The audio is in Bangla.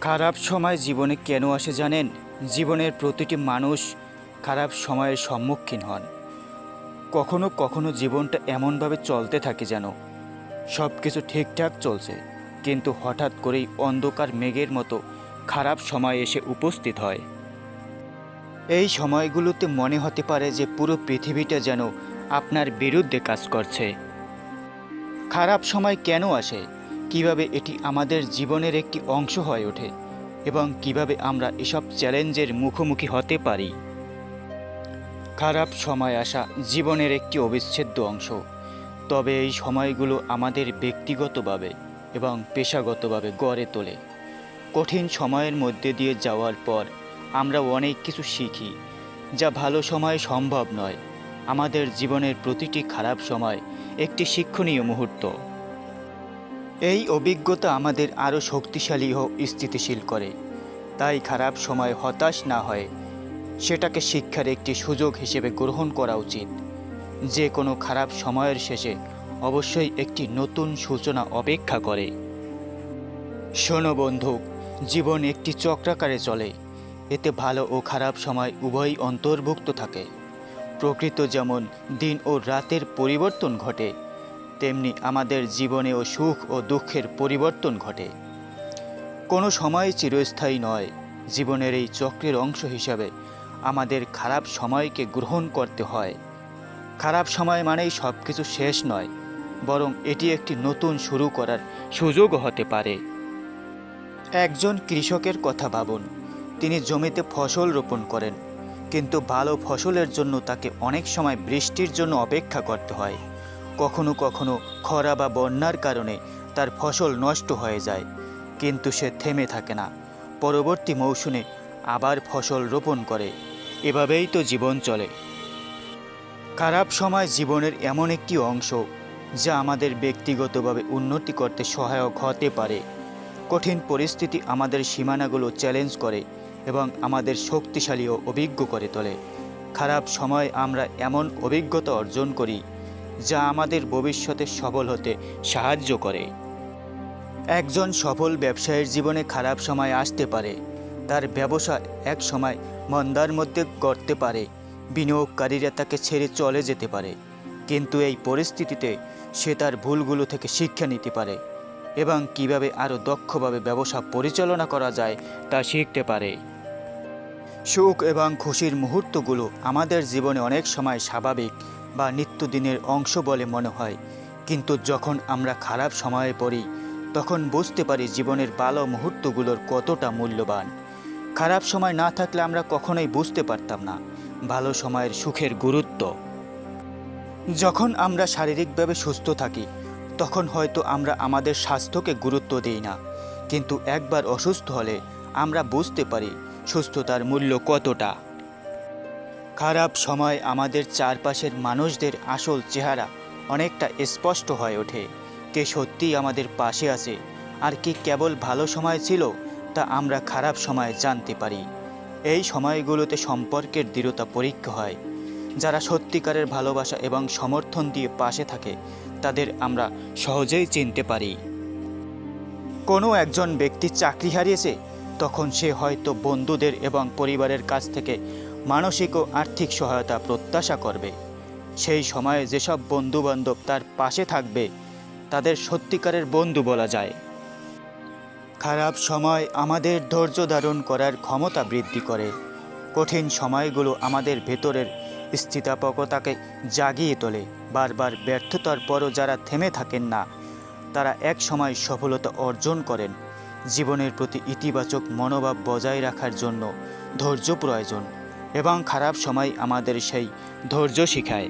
খারাপ সময় জীবনে কেন আসে জানেন? জীবনের প্রতিটি মানুষ খারাপ সময়ের সম্মুখীন হন। কখনো কখনো জীবনটা এমনভাবে চলতে থাকে যেন সব কিছু ঠিকঠাক চলছে, কিন্তু হঠাৎ করেই অন্ধকার মেঘের মতো খারাপ সময় এসে উপস্থিত হয়। এই সময়গুলোতে মনে হতে পারে যে পুরো পৃথিবীটা যেন আপনার বিরুদ্ধে কাজ করছে। খারাপ সময় কেন আসে, কিভাবে এটি আমাদের জীবনের একটি অংশ হয়ে ওঠে এবং কিভাবে আমরা এসব চ্যালেঞ্জের মুখোমুখি হতে পারি। খারাপ সময় আসা জীবনের একটি অবিচ্ছেদ্য অংশ, তবে এই সময়গুলো আমাদের ব্যক্তিগতভাবে এবং পেশাগতভাবে গড়ে তোলে। কঠিন সময়ের মধ্যে দিয়ে যাওয়ার পর আমরা অনেক কিছু শিখি, যা ভালো সময়ে সম্ভব নয়। আমাদের জীবনের প্রতিটি খারাপ সময় একটি শিক্ষণীয় মুহূর্ত। এই অভিজ্ঞতা আমাদের আরও শক্তিশালী ও স্থিতিশীল করে। তাই খারাপ সময় হতাশ না হয়ে সেটাকে শিক্ষার একটি সুযোগ হিসেবে গ্রহণ করা উচিত। যে কোনো খারাপ সময়ের শেষে অবশ্যই একটি নতুন সূচনা অপেক্ষা করে। শোনো বন্ধু, জীবন একটি চক্রাকারে চলে। এতে ভালো ও খারাপ সময় উভয়ই অন্তর্ভুক্ত থাকে। প্রকৃত যেমন দিন ও রাতের পরিবর্তন ঘটে, তেমনি আমাদের জীবনেও সুখ ও দুঃখের পরিবর্তন ঘটে। কোনো সময় চিরস্থায়ী নয়। জীবনের এই চক্রের অংশ হিসাবে আমাদের খারাপ সময়কে গ্রহণ করতে হয়। খারাপ সময় মানেই সব কিছু শেষ নয়, বরং এটি একটি নতুন শুরু করার সুযোগও হতে পারে। একজন কৃষকের কথা ভাবুন। তিনি জমিতে ফসল রোপণ করেন, কিন্তু ভালো ফসলের জন্য তাকে অনেক সময় বৃষ্টির জন্য অপেক্ষা করতে হয়। কখনো কখনো খরা বা বন্যার কারণে তার ফসল নষ্ট হয়ে যায়, কিন্তু সে থেমে থাকে না। পরবর্তী মৌসুমে আবার ফসল রোপণ করে। এভাবেই তো জীবন চলে। খারাপ সময় জীবনের এমন একটি অংশ যা আমাদের ব্যক্তিগতভাবে উন্নতি করতে সহায়ক হতে পারে। কঠিন পরিস্থিতি আমাদের সীমানাগুলো চ্যালেঞ্জ করে এবং আমাদের শক্তিশালী ও অভিজ্ঞ করে তোলে। খারাপ সময় আমরা এমন অভিজ্ঞতা অর্জন করি যা আমাদের ভবিষ্যতে সফল হতে সাহায্য করে। একজন সফল ব্যবসায়ীর জীবনে খারাপ সময় আসতে পারে। তার ব্যবসা এক সময় মন্দার মধ্যে গড়তে পারে, বিনিয়োগকারীরা তাকে ছেড়ে চলে যেতে পারে, কিন্তু এই পরিস্থিতিতে সে তার ভুলগুলো থেকে শিক্ষা নিতে পারে এবং কিভাবে আরও দক্ষভাবে ব্যবসা পরিচালনা করা যায় তা শিখতে পারে। সুখ এবং খুশির মুহূর্তগুলো আমাদের জীবনে অনেক সময় স্বাভাবিক বা নিত্যদিনের অংশ বলে মনে হয়, কিন্তু যখন আমরা খারাপ সময়ে পড়ি তখন বুঝতে পারি জীবনের ভালো মুহূর্তগুলোর কতটা মূল্যবান। খারাপ সময় না থাকলে আমরা কখনোই বুঝতে পারতাম না ভালো সময়ের সুখের গুরুত্ব। যখন আমরা শারীরিকভাবে সুস্থ থাকি তখন হয়তো আমরা আমাদের স্বাস্থ্যকে গুরুত্ব দিই না, কিন্তু একবার অসুস্থ হলে আমরা বুঝতে পারি সুস্থতার মূল্য কতটা। খারাপ সময় আমাদের চারপাশের মানুষদের আসল চেহারা অনেকটা স্পষ্ট হয়ে ওঠে। কে সত্যিই আমাদের পাশে আছে আর কি কেবল ভালো সময় ছিল তা আমরা খারাপ সময়ে জানতে পারি। এই সময়গুলোতে সম্পর্কের দৃঢ়তা পরীক্ষা হয়। যারা সত্যিকারের ভালোবাসা এবং সমর্থন দিয়ে পাশে থাকে তাদের আমরা সহজেই চিনতে পারি। কোনো একজন ব্যক্তি চাকরি হারিয়েছে, তখন সে হয়তো বন্ধুদের এবং পরিবারের কাছ থেকে মানসিক ও আর্থিক সহায়তা প্রত্যাশা করবে। সেই সময়ে যেসব বন্ধুবান্ধব তার পাশে থাকবে তাদের সত্যিকারের বন্ধু বলা যায়। খারাপ সময় আমাদের ধৈর্য ধারণ করার ক্ষমতা বৃদ্ধি করে। কঠিন সময়গুলো আমাদের ভেতরের স্থিতিস্থাপকতাকে জাগিয়ে তোলে। বারবার ব্যর্থতার পরও যারা থেমে থাকেন না তারা এক সময় সফলতা অর্জন করেন। জীবনের প্রতি ইতিবাচক মনোভাব বজায় রাখার জন্য ধৈর্য প্রয়োজন এবং খারাপ সময় আমাদের সেই ধৈর্য শেখায়।